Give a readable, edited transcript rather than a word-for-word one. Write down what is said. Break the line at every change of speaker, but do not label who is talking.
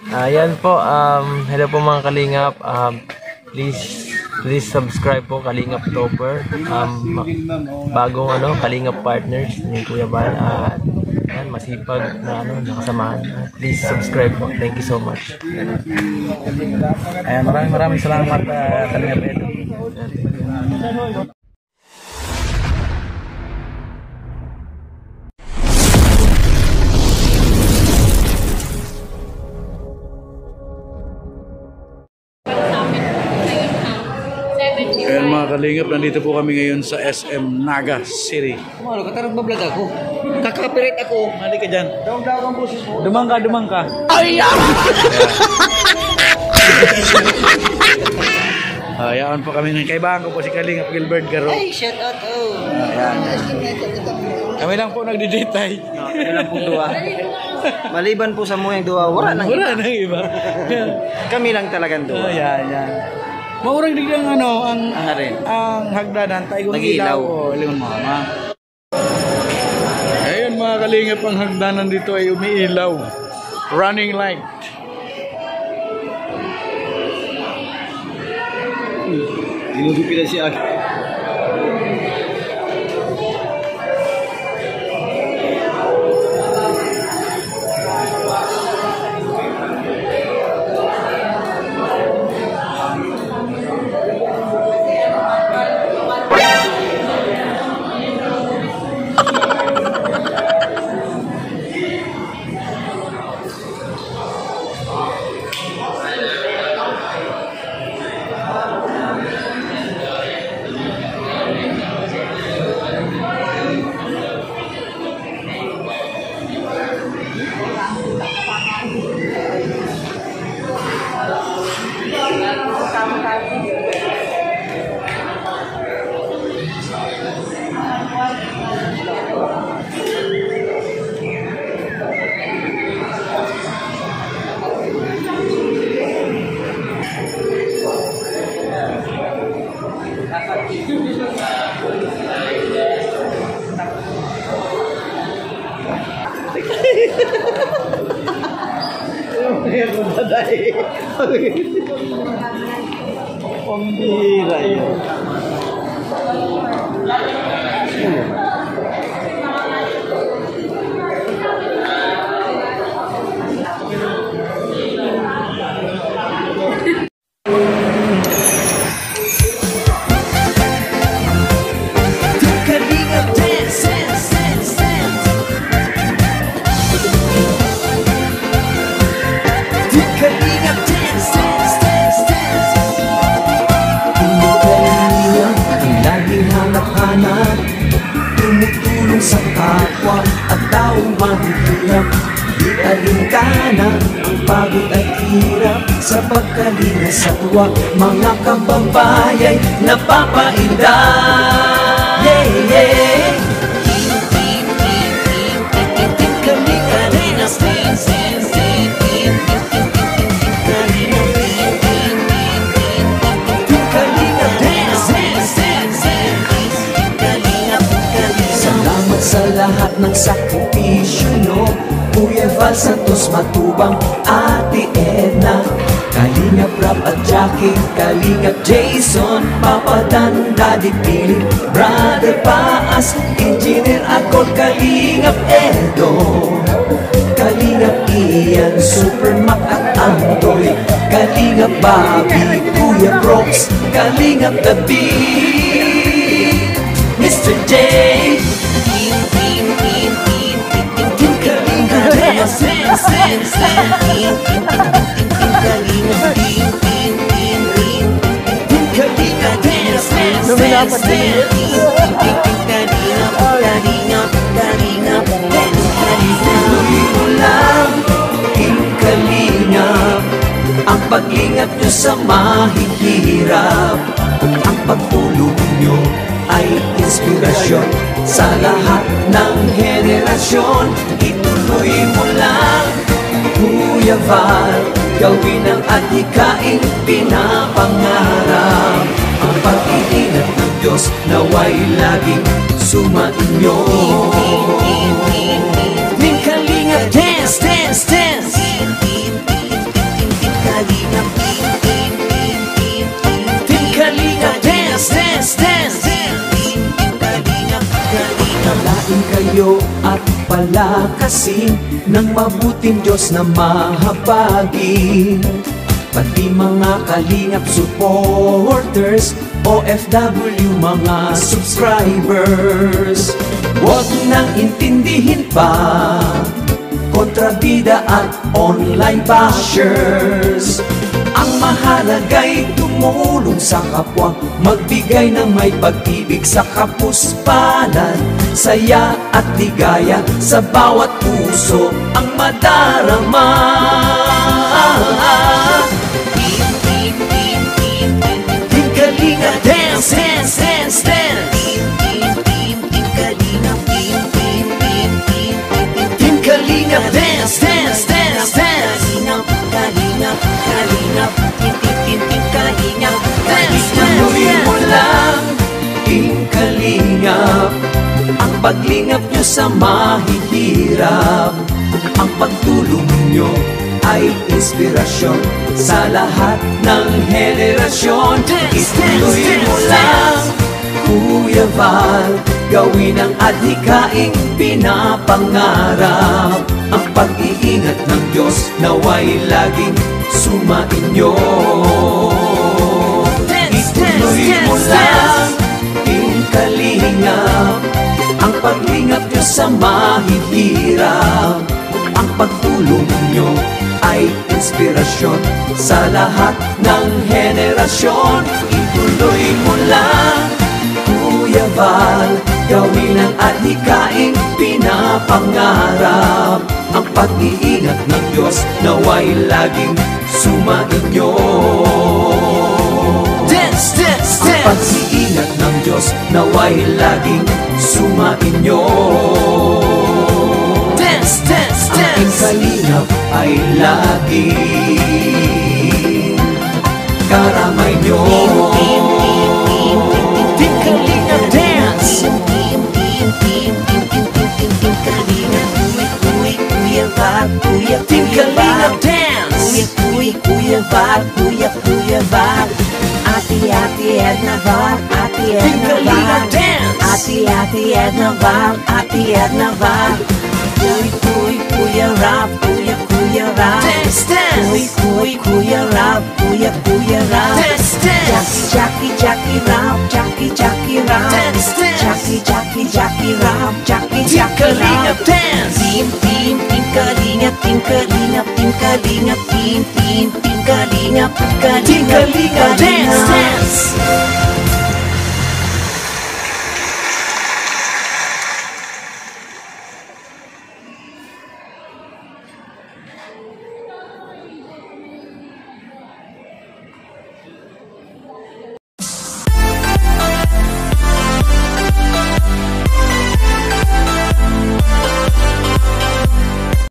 Ayan po, hello po mga kalingap. Please subscribe po Kalingap Topper. Bagong Kalingap partners ni Kuya Bal. Masipag na nakasamahan. Please subscribe po. Thank you so much.
Ayan, maraming salamat Kalingap Edo. Ayan mga kalingap, nandito po kami ngayon sa SM Naga City.
Kumano ka, tarang bablog ako. Kaka-copyright ako.
Mali ka dyan. Dumang ka.
Ay!
Ayan po kami ng kaibahan ko po si Kalingap Gilbert Garo.
Ay, shout out.
Ayan. Kami lang po nagdi-detay.
Kami lang po dua. Maliban po sa mga dua, wala nang
iba.
Kami lang talagang dua.
Ayan. Maurang diglang ang hagdanan tayo kung ilaw o limang mama. Ayun mga kalingap, ang hagdanan dito ay umiilaw. Running light.
Dinudupila siya. Pambira yun.
Tumutulong sa kapwa at taong mahihirap. Di alintana ang pagod at hirap sa pagkalinga sa tuwa. Mga kababayay napapainda. Sa lahat ng sakripisyo nyo, Kuya Val Santos Matubang, Ate Edna, Kalingap Rap at Jackie, Kalingap Jason, Papa Dan, Daddy Philip, Brother Paas, Engineer Akol, Kalingap Edo, Kalingap Ian, Super Mac at Antoy, Kalingap Bobby, Kuya Brooks, Kalingap The Bee, Mr. J, ang pag-ingat nyo sa mahihirap, ang pagtulong nyo ay inspirasyon sa lahat ng henerasyon. Ituloy mo lang, Kuya Val, gawin ang adhikaing pinapangarap. Ang pag-iingat ng Diyos naway laging sumainyo. Team Kalingap, dance, dance, dance. natin kayo at palakasin ng mabuting Diyos na mahabagin. Pati mga kalingap supporters, OFW mga subscribers, huwag nang intindihin pa kontrabida at online bashers. Ang mahalaga'y tumulong sa kapwa, magbigay ng may pag-ibig sa kapuspalad, saya at ligaya sa bawat puso ang madarama. Team Kalinga, dance, dance, dance, dance. Team Kalinga, dance, dance, dance, dance. Ituloy mo lang, Team Kalingap, ang paglingap nyo sa mahihirap. Ang pagtulong nyo ay inspirasyon sa lahat ng henerasyon. Ituloy mo lang, Kuya Val, gawin ang adhikaing pinapangarap. Ang pag-iingat ng Diyos naway laging sumainyo. Ituloy mo lang, Team Kalingap, ang paglingap nyo sa mahihirap. Ang pagtulong nyo ay inspirasyon sa lahat ng henerasyon. Ituloy mo lang, Kuya Val, gawin ang adhikaing pinapangarap. Ang pag-iingat ng Diyos naway laging sumainyo. Dance, dance, dance. Ang pag-iingat ng Diyos naway laging sumainyo. Dance, dance, dance. Ang kalingap ay laging karamay nyo. Team Kalingap, dance. Team Kalingap, dance. Kuya Val, Kuya Val. Ate Edna Val, Ate Edna Val, dance. Ate Edna Val, Ate Edna Val. Kuya Rap, Kuya Rap, dance, dance. Kuya Rap, Kuya Rap, dance, dance. Jackie Rap, Jackie Rap, dance, dance. Jackie Rap, Jackie Rap, dance. Team Kalingap, Team Kalingap, Team Kalingap, Team Kalingap, Team Kalingap, dance, dance.